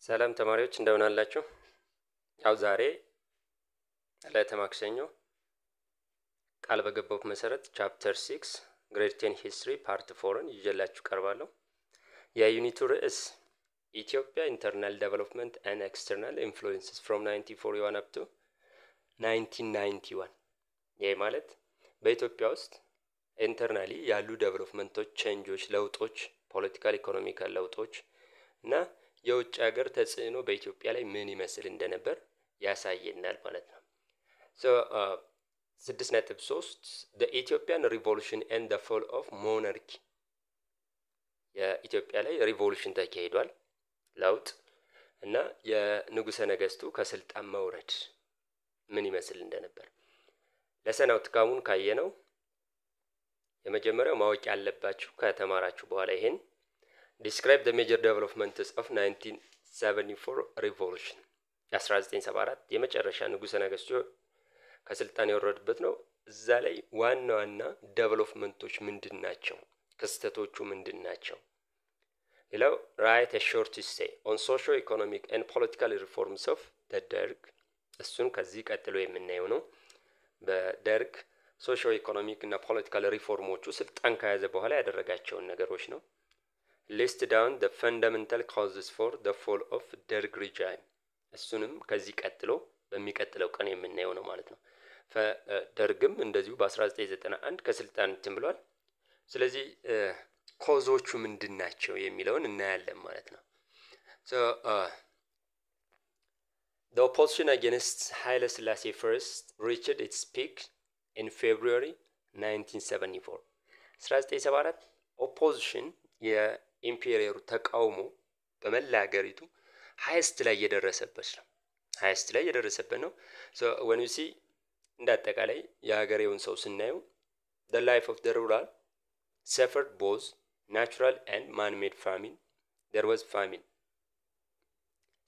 ሰላም ተማሪዎች እንደምን አላችሁ? ያው ዛሬ ዕለተ ማክሰኞ ቃል በገባሁት መሰረት ቻፕተር 6 ግሬድ 10 ሂስትሪ ፓርት 4ን ይዤላችሁ ቀርባለሁ። የዩኒቱ ርዕስ ኢትዮጵያ ኢንተርናል ዴቨሎፕመንት ኤንድ ኤክስተርናል ኢንፍሉዌንስስ ፍሮም 1941 አፕ ቱ 1991። ይሄ ማለት በኢትዮጵያ ውስጥ ኢንተርናሊ ያሉ ዴቨሎፕመንቶች፣ ቼንጆች፣ ለውጦች፣ ፖለቲካል ኢኮኖሚካል ለውጦች እና የውጭ ሀገር ተጽዕኖ በኢትዮጵያ ላይ ምን ይመስል እንደነበር ያሳየናል ማለት ነው። ሶ 6.3 the Ethiopian revolution and the fall of monarchy የኢትዮጵያ ላይ ሪቮሉሽን ተካሂዷል፣ ለውጥ እና የንጉሰ ነገስቱ ከስልጣን መውረድ ምን ይመስል እንደነበር ለሰናው ትካሙን ካየነው የመጀመሪያው ማወቅ ያለባችሁ ከተማራችሁ በኋላ ይሄን describe the major developments of 1974 revolution 1974 የመጨረሻ ንጉሰ ነገስቱ ከስልጣን የወረዱበት ነው። እዛ ላይ ዋና ዋና ዴቨሎፕመንቶች ምንድናቸው? ክስተቶቹ ምንድናቸው? ሌላው write a short essay on socio-economic and political reforms of the ደርግ እሱን ከዚህ ቀጥሎ የምናየው ነው። በደርግ ሶሺዮ ኢኮኖሚክ እና ፖለቲካል ሪፎርሞቹ ስልጣን ከያዘ በኋላ ያደረጋቸውን ነገሮች ነው። list down the fundamental causes for the fall of Derg regime እሱንም ከዚህ ቀጥሎ በሚቀጥለው ቀን የምናየው ነው ማለት ነው። ደርግም እንደዚሁ በ1991 ከስልጣን ብሏል። ስለዚህ ኮዞቹ ምንድናቸው የሚለውን እናያለን ማለት ነው። so the opposition against Haile Selassie first reached its peak in February 1974 1974 opposition የኢምፔሪየሩ ተቃውሞ በመላ ሀገሪቱ ሃይስት ላይ የደረሰበት ነው። so when you see እንዳጠቃላይ የሀገሬውን ሰው ስናየው the life of the rural suffered both natural and man-made famine. There was famine.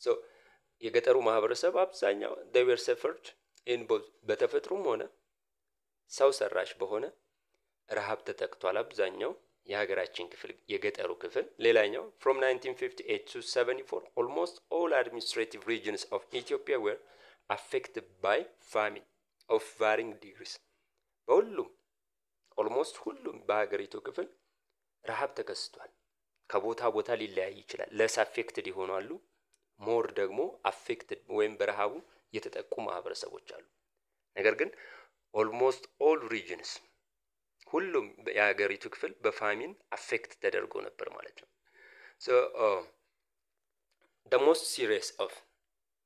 so የገጠሩ ማህበረሰብ አብዛኛው they were suffered in both በተፈጥሮም ሆነ ሰው ሰራሽ በሆነ ረሃብ ተጠቅቷል አብዛኛው የሀገራችን ክፍል የገጠሩ ክፍል። ሌላኛው from 1958 to 74 almost all administrative regions of Ethiopia were affected by famine of varying degrees. በሁሉም almost ሁሉም በሀገሪቱ ክፍል ረሃብ ተከስቷል። ከቦታ ቦታ ሊለያይ ይችላል። less affected ይሆናሉ፣ more ደግሞ affected ወይም በረሃቡ የተጠቁ ማህበረሰቦች አሉ። ነገር ግን almost all regions ሁሉም የሀገሪቱ ክፍል በፋሚን አፌክት ተደርጎ ነበር ማለት ነው። so the most serious of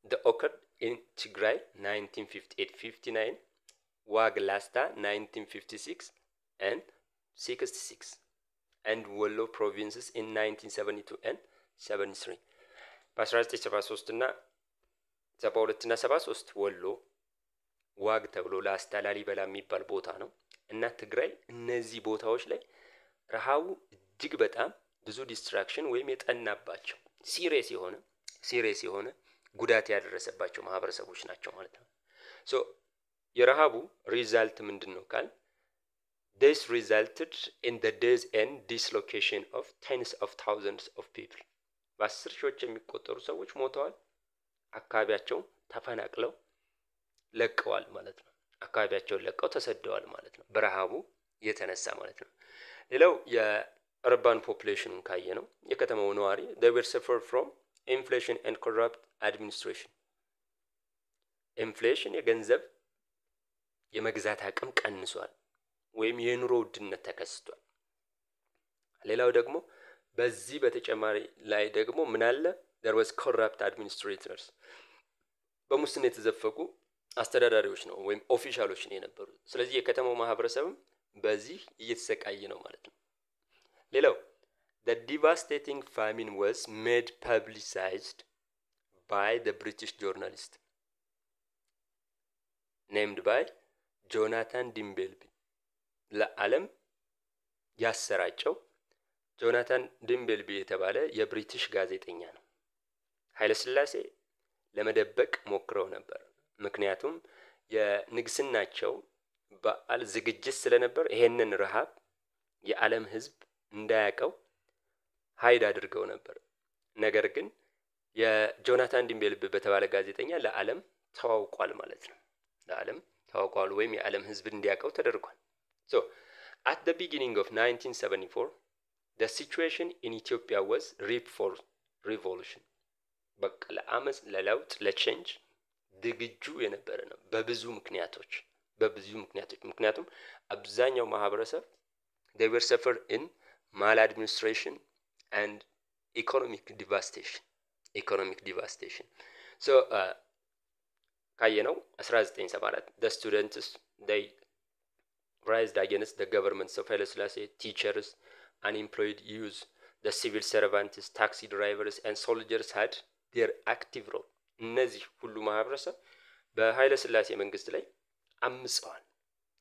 the occurred in Tigray 1958-59, Wag Lasta 1956 and 66 and Wollo provinces in 1972 and 73 በ1973 እና 72 እና 73 ወሎ ዋግ ተብሎ ላስታ ላሊበላ የሚባል ቦታ ነው እና ትግራይ እነዚህ ቦታዎች ላይ ረሃቡ እጅግ በጣም ብዙ ዲስትራክሽን ወይም የጠናባቸው ሲሪየስ የሆነ ጉዳት ያደረሰባቸው ማህበረሰቦች ናቸው ማለት ነው። so የረሃቡ ሪዛልት ምንድነው ካል this resulted in the death and dislocation of tens of thousands of people. በ10 ሺዎች የሚቆጠሩ ሰዎች ሞተዋል፣ አካባቢያቸው ተፈናቅለው ለቀዋል ማለት ነው። አካባቢያቸውን ለቀው ተሰደዋል ማለት ነው፣ በረሃቡ የተነሳ ማለት ነው። ሌላው የአርባን ፖፑሌሽኑን ካየነው የከተማው ነዋሪ they were suffered from inflation and corrupt administration. ኢንፍሌሽን የገንዘብ የመግዛት አቅም ቀንሷል ወይም የኑሮ ውድነት ተከስቷል። ሌላው ደግሞ በዚህ በተጨማሪ ላይ ደግሞ ምን አለ there was corrupt administrators በሙስና የተዘፈቁ አስተዳዳሪዎች ነው ወይም ኦፊሻሎች ነው የነበሩ። ስለዚህ የከተማው ማህበረሰብም በዚህ እየተሰቃየ ነው ማለት ነው። ሌላው the devastating famine was made publicized by the British journalist named by Jonathan Dimbleby ለዓለም ያሰራጨው ጆናታን ዲምቤልቢ የተባለ የብሪቲሽ ጋዜጠኛ ነው። ኃይለ ሥላሴ ለመደበቅ ሞክረው ነበር፣ ምክንያቱም የንግስናቸው በዓል ዝግጅት ስለነበር ይሄንን ረሃብ የዓለም ህዝብ እንዳያቀው ሃይድ አድርገው ነበር። ነገር ግን የጆናታን ዲምቤልብ በተባለ ጋዜጠኛ ለዓለም ተዋውቋል ማለት ነው። ለዓለም ተዋውቋል ወይም የዓለም ህዝብ እንዲያውቀው ተደርጓል። So at the beginning of 1974 the situation in Ethiopia was ripe for revolution. በቃ ለአመፅ ለለውጥ ለቼንጅ ዝግጁ የነበረ ነው በብዙ ምክንያቶች ምክንያቱም አብዛኛው ማህበረሰብ they were suffer in maladministration and economic devastation. So ካየነው 1974 the students they raised against the governments of Haile Selassie, teachers, unemployed youth, the civil servants, taxi drivers and soldiers had their active role. እነዚህ ሁሉ ማህበረሰብ በኃይለ ሥላሴ መንግስት ላይ አምፀዋል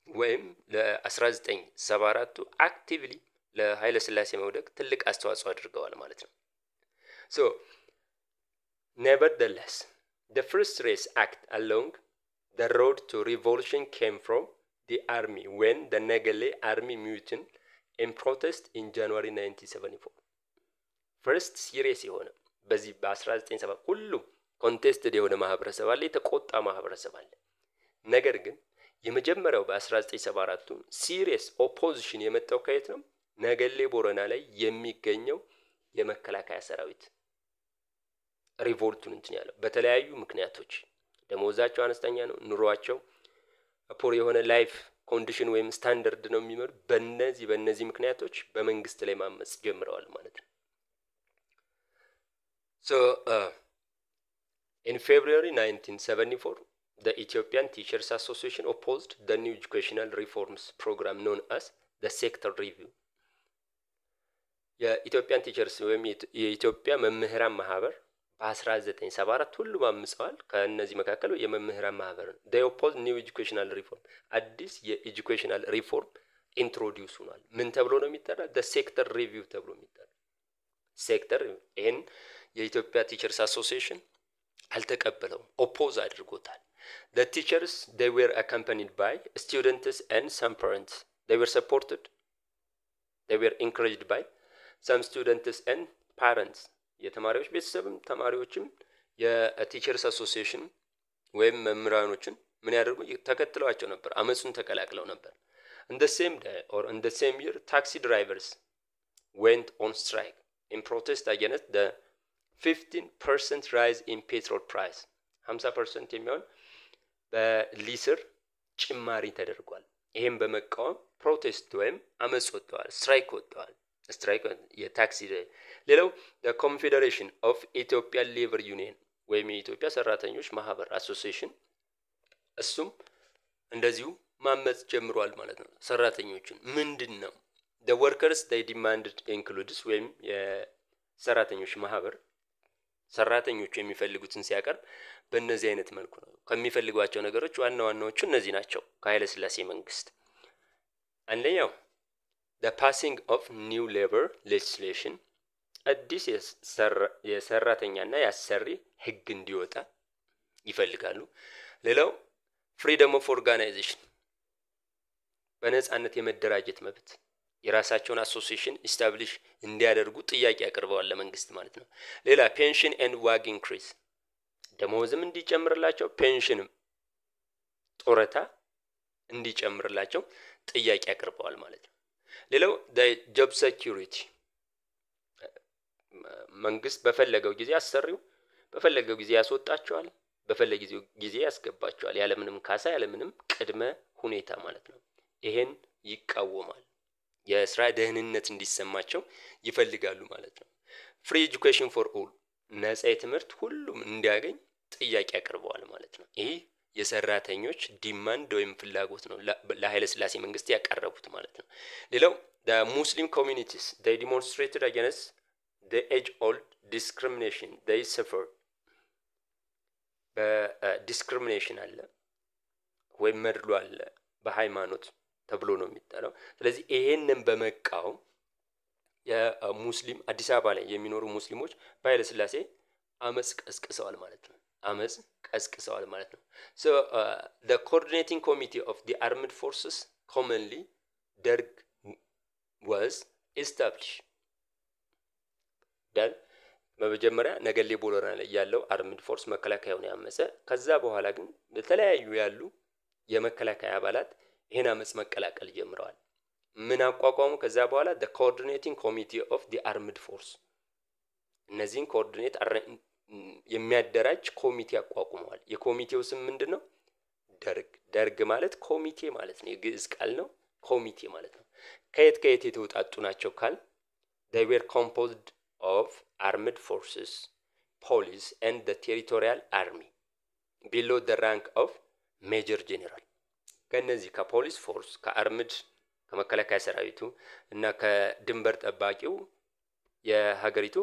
ወይም ለ1974 አክቲቭሊ ለኃይለ ሥላሴ መውደቅ ትልቅ አስተዋጽኦ አድርገዋል ማለት ነው። So nevertheless the first race act along the road to revolution came from the army when the Negele army mutinied in protest in January 1974. First serious የሆነ በዚህ በ1970 ሁሉም ኮንቴስትድ የሆነ ማህበረሰብ አለ የተቆጣ ማህበረሰብ አለ። ነገር ግን የመጀመሪያው በ1974 ሲሪየስ ኦፖዚሽን የመጣው ከየት ነው? ነገሌ ቦረና ላይ የሚገኘው የመከላከያ ሰራዊት ሪቮልቱን እንትን ያለው በተለያዩ ምክንያቶች ደሞዛቸው አነስተኛ ነው ኑሯቸው ፖር የሆነ ላይፍ ኮንዲሽን ወይም ስታንዳርድ ነው የሚመሩ በእነዚህ ምክንያቶች በመንግስት ላይ ማመጽ ጀምረዋል ማለት ነው። So in February 1974 the Ethiopian Teachers Association opposed the new educational reforms program known as the sector review. የኢትዮጵያን ቲቸርስ ወይም የኢትዮጵያ መምህራን ማህበር በ1974 ሁሉም አምፀዋል። ከነዚህ መካከል የመምህራን ማህበር ነው። they opposed new educational reform አዲስ የኤጁኬሽናል ሪፎርም ኢንትሮዲዩስ ሆኗል። ምን ተብሎ ነው የሚጠራ? the sector review ተብሎ የሚጠራ ሴክተር ይሄን የኢትዮጵያ ቲቸርስ አሶሲዬሽን አልተቀበለው ኦፖዝ አድርጎታል። the teachers they were accompanied by students and some parents. They were supported, they were encouraged by some students and parents. የተማሪዎች ቤተሰብም ተማሪዎችም የቲቸርስ አሶሲዬሽን ወይም መምህራኖችን ምን ያደርጉ ተከትለዋቸው ነበር አመጹን ተቀላቅለው ነበር። in the same day or in the same year taxi drivers went on strike in protest against the 15% rise in petrol price. 50% የሚሆን በሊትር ጭማሪ ተደርጓል። ይሄን በመቃወም ፕሮቴስት ወይም አመጽ ወጥተዋል ስትራይክ ወጥተዋል። ስትራይክ የታክሲ ሌላው the Confederation of Ethiopia Labor Union ወይም የኢትዮጵያ ሰራተኞች ማህበር አሶሲዬሽን እሱም እንደዚሁ ማመጽ ጀምሯል ማለት ነው። ሰራተኞችን ምንድነው the workers they demanded includes ወይም የሰራተኞች ማህበር ሰራተኞች የሚፈልጉትን ሲያቀርብ በእነዚህ አይነት መልኩ ነው። ከሚፈልጓቸው ነገሮች ዋናዎቹ እነዚህ ናቸው። ከኃይለ ሥላሴ መንግስት አንደኛው the passing of new labor legislation አዲስ የሰራተኛና ያሰሪ ህግ እንዲወጣ ይፈልጋሉ። ሌላው freedom of organization በነጻነት የመደራጀት መብት የራሳቸውን አሶሲዬሽን ኢስታብሊሽ እንዲያደርጉ ጥያቄ ያቀርበዋል ለመንግስት ማለት ነው። ሌላ pension and wage increase ደሞዝም እንዲጨምርላቸው ፔንሽንም ጡረታ እንዲጨምርላቸው ጥያቄ ያቀርበዋል ማለት ነው። ሌላው the job security መንግስት በፈለገው ጊዜ አሰሪው በፈለገው ጊዜ ያስወጣቸዋል በፈለገው ጊዜ ያስገባቸዋል ያለምንም ካሳ ያለምንም ቅድመ ሁኔታ ማለት ነው። ይሄን ይቃወማል። የስራ ደህንነት እንዲሰማቸው ይፈልጋሉ ማለት ነው። free education for all ነፃ ትምህርት ሁሉም እንዲያገኝ ጥያቄ ያቀርበዋል ማለት ነው። ይሄ የሰራተኞች ዲማንድ ወይም ፍላጎት ነው ለኃይለ ሥላሴ መንግስት ያቀረቡት ማለት ነው። ሌላው the Muslim communities they demonstrated against the age old discrimination they suffer. በዲስክሪሚኔሽን አለ ወይ መድሎ አለ በሃይማኖት ተብሎ ነው የሚጠራው። ስለዚህ ይሄንን በመቃወም የሙስሊም አዲስ አበባ ላይ የሚኖሩ ሙስሊሞች በኃይለ ሥላሴ አመጽ ቀስቅሰዋል ማለት ነው። So the coordinating committee of the armed forces commonly DERG was established. በመጀመሪያ ነገሌ ቦረና ላይ ያለው አርምድ ፎርስ መከላከያውን ያመፀ ከዛ በኋላ ግን በተለያዩ ያሉ የመከላከያ አባላት ይሄን አመጽ መቀላቀል ጀምረዋል። ምን አቋቋሙ? ከዛ በኋላ the coordinating committee of the armed force እነዚህን ኮኦርዲኔት የሚያደራጅ ኮሚቴ አቋቁመዋል። የኮሚቴው ስም ምንድነው? ደርግ ማለት ኮሚቴ ማለት ነው። የግዕዝ ቃል ነው። ኮሚቴ ማለት ነው። ከየት የተውጣጡ ናቸው ካል they were composed of armed forces, police and the territorial army below the rank of major general ከነዚህ ከፖሊስ ፎርስ ከአርምድ ከመከላከያ ሰራዊቱ እና ከድንበር ጠባቂው የሀገሪቱ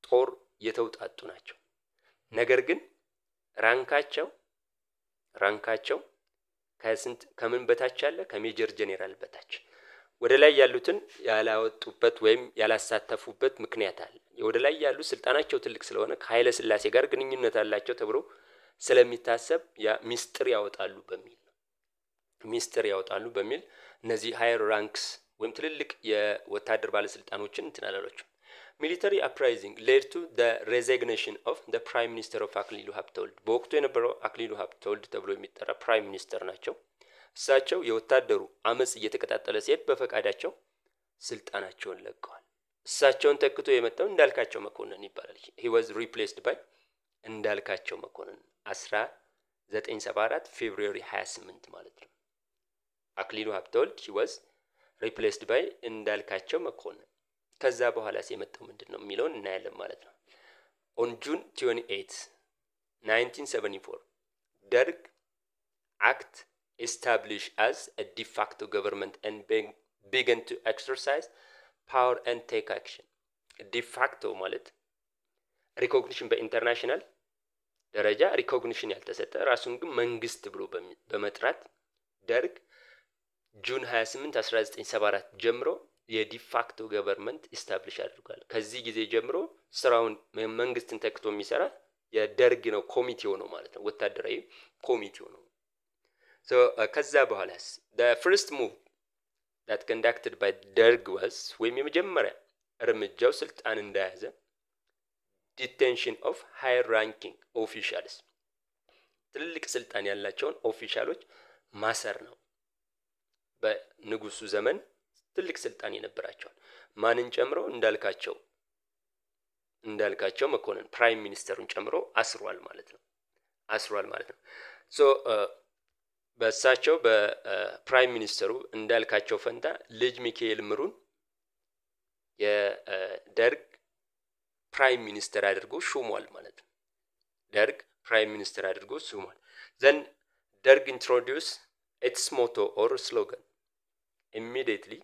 ጦር የተውጣጡ ናቸው። ነገር ግን ራንካቸው ከምን በታች አለ? ከሜጀር ጄኔራል በታች። ወደ ላይ ያሉትን ያላወጡበት ወይም ያላሳተፉበት ምክንያት አለ። ወደ ላይ ያሉ ስልጣናቸው ትልቅ ስለሆነ ከኃይለ ሥላሴ ጋር ግንኙነት አላቸው ተብሎ ስለሚታሰብ ያ ሚስጥር ያወጣሉ በሚል እነዚህ ሃየር ራንክስ ወይም ትልልቅ የወታደር ባለስልጣኖችን እንትናላላችሁ። Military uprising led to the resignation of the Prime Minister of Aklilu Habtewolde በወቅቱ የነበረው አክሊሉ ሀብተወልድ ተብሎ የሚጠራ ፕራይም ሚኒስተር ናቸው። እሳቸው የወታደሩ አመጽ እየተከታተለ ሲሄድ በፈቃዳቸው ስልጣናቸውን ለቀዋል። እሳቸውን ተክቶ የመጣው እንዳልካቸው መኮንን ይባላል። he was replaced by እንዳልካቸው መኮንን 1974 ፌብሩዋሪ 28 ማለት ነው። አክሊሉ ሀብተወልድ he was replaced by እንዳልካቸው መኮንን። ከዛ በኋላ የመጣው ምንድነው የሚለውን እናያለን ማለት ነው። on June 28 1974 ደርግ act established as a de facto government and began to exercise power and take action. de facto ማለት recognition በኢንተርናሽናል ደረጃ recognition ያልተሰጠ ራሱን ግን መንግስት ብሎ በመጥራት ደርግ ጁን 28 1974 ጀምሮ የዲፋክቶ ገቨርንመንት ኢስታብሊሽ አድርጓል። ከዚህ ጊዜ ጀምሮ ስራውን መንግስትን ተክቶ የሚሰራ የደርግ ነው ኮሚቴው ነው ማለት ነው። ወታደራዊ ኮሚቴው ነው። so ከዛ በኋላስ the first move that conducted by ደርግ was ወይም የመጀመሪያ እርምጃው ስልጣን እንደያዘ detention of high ranking officials ትልልቅ ስልጣን ያላቸውን ኦፊሻሎች ማሰር ነው። በንጉሱ ዘመን ትልቅ ስልጣን የነበራቸው ማንን ጨምሮ እንዳልካቸው መኮንን ፕራይም ሚኒስተሩን ጨምሮ አስሯል ማለት ነው። so በሳቸው በፕራይም ሚኒስተሩ እንዳልካቸው ፈንታ ልጅ ሚካኤል ምሩን የደርግ ፕራይም ሚኒስተር አድርጎ ሹሟል ማለት ነው። ደርግ ፕራይም ሚኒስተር አድርጎ ሹሟል። then ደርግ introduce its motto or slogan immediately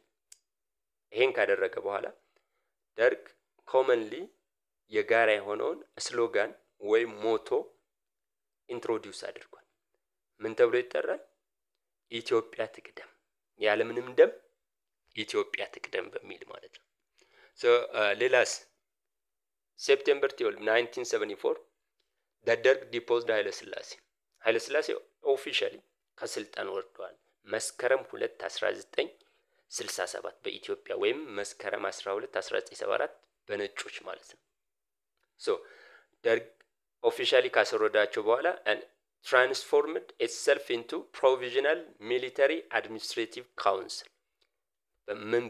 ይሄን ካደረገ በኋላ ደርግ ኮመንሊ የጋራ የሆነውን ስሎጋን ወይ ሞቶ ኢንትሮዲዩስ አድርጓል። ምን ተብሎ ይጠራል? ኢትዮጵያ ትቅደም፣ ያለምንም ደም ኢትዮጵያ ትቅደም በሚል ማለት ነው። so ሌላስ ሴፕቴምበር 12 1974 ደርግ ዲፖዝድ ኃይለ ሥላሴ ኦፊሻሊ ከስልጣን ወርደዋል። መስከረም 2 1967 በኢትዮጵያ ወይም መስከረም 12 1974 በነጮች ማለት ነው። so ደርግ ኦፊሻሊ ካሰረዳቸው በኋላ and transformed itself into provisional military administrative council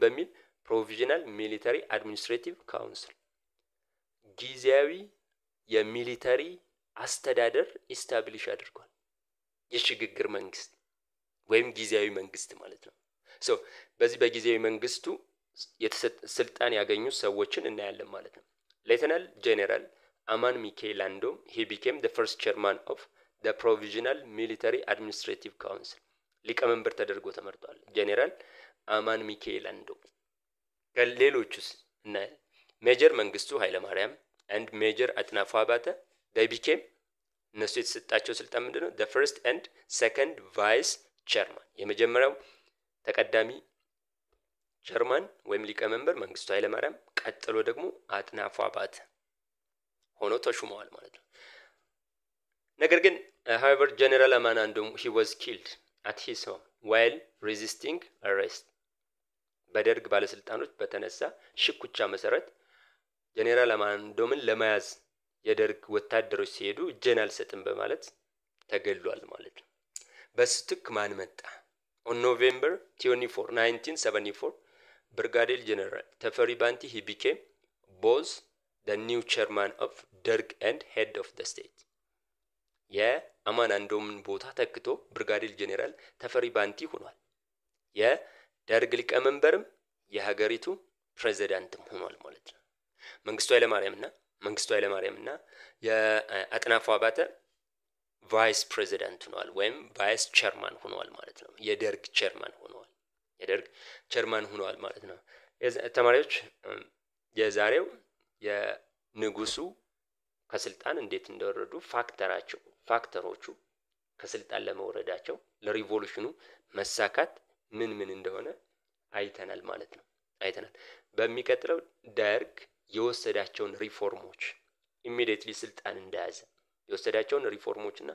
በሚል provisional military administrative council ጊዜያዊ የሚሊተሪ አስተዳደር ኢስታብሊሽ አድርጓል። የሽግግር መንግስት ወይም ጊዜያዊ መንግስት ማለት ነው። so በዚህ በጊዜያዊ መንግስቱ ስልጣን ያገኙ ሰዎችን እናያለን ማለት ነው። ሌተናል ጄኔራል አማን ሚካኤል አንዶም he became the first chairman of the provisional military administrative council ሊቀመንበር ተደርጎ ተመርጧል። ጄኔራል አማን ሚካኤል አንዶም ከሌሎቹስ እና ሜጀር መንግስቱ ኃይለ ማርያም and ሜጀር አጥናፉ አባተ they became እነሱ የተሰጣቸው ስልጣን ምንድነው? the first and second vice chairman የመጀመሪያው ተቀዳሚ ቸርማን ወይም ሊቀመንበር መንግስቱ ኃይለ ማርያም ቀጥሎ ደግሞ አጥናፉ አባተ ሆኖ ተሹመዋል ማለት ነው። ነገር ግን however general አማን አንዶም he was killed at his home while resisting arrest በደርግ ባለስልጣኖች በተነሳ ሽኩቻ መሰረት ጄኔራል አማንዶምን ለመያዝ የደርግ ወታደሮች ሲሄዱ እጄን አልሰጥም በማለት ተገሏል ማለት ነው። በስትክ ማን መጣ? On November 24, 1974, Brigadier General Teferi Banti, he became both the new chairman of Derg and head of the state. የአማንዶምን ቦታ ተክቶ ብርጋዴር ጄኔራል ተፈሪ ባንቲ ሆኗል። የደርግ ሊቀመንበርም የሀገሪቱ ፕሬዝዳንትም ሆኗል ማለት ነው። መንግስቱ ኃይለማርያምና የአጥናፉ አባተ ቫይስ ፕሬዝዳንት ሆኗል ወይም ቫይስ ቸርማን ሆኗል ማለት ነው። የደርግ ቸርማን ሆኗል ማለት ነው። ተማሪዎች የዛሬው የንጉሱ ከስልጣን እንዴት እንደወረዱ ፋክተሮቹ ከስልጣን ለመውረዳቸው ለሪቮሉሽኑ መሳካት ምን እንደሆነ አይተናል ማለት ነው። በሚቀጥለው ደርግ የወሰዳቸውን ሪፎርሞች ኢሚዲየትሊ ስልጣን እንደያዘ የወሰዳቸውን ሪፎርሞችና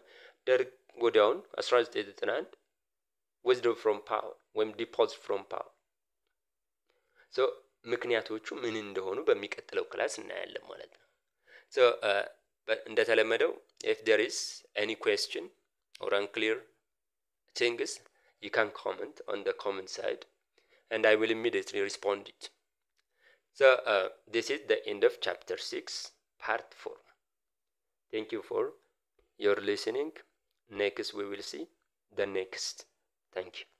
ደርግ ወዲያውን 1991 withdrew from power ወይም deposed from power ምክንያቶቹ ምን እንደሆኑ በሚቀጥለው ክላስ እናያለን ማለት ነው። እንደተለመደው if there is any question or unclear things, you can comment on the comment side and I will immediately respond it. This is the end of chapter 6 part 4. Thank you for your listening. Next we will see the next. Thank you.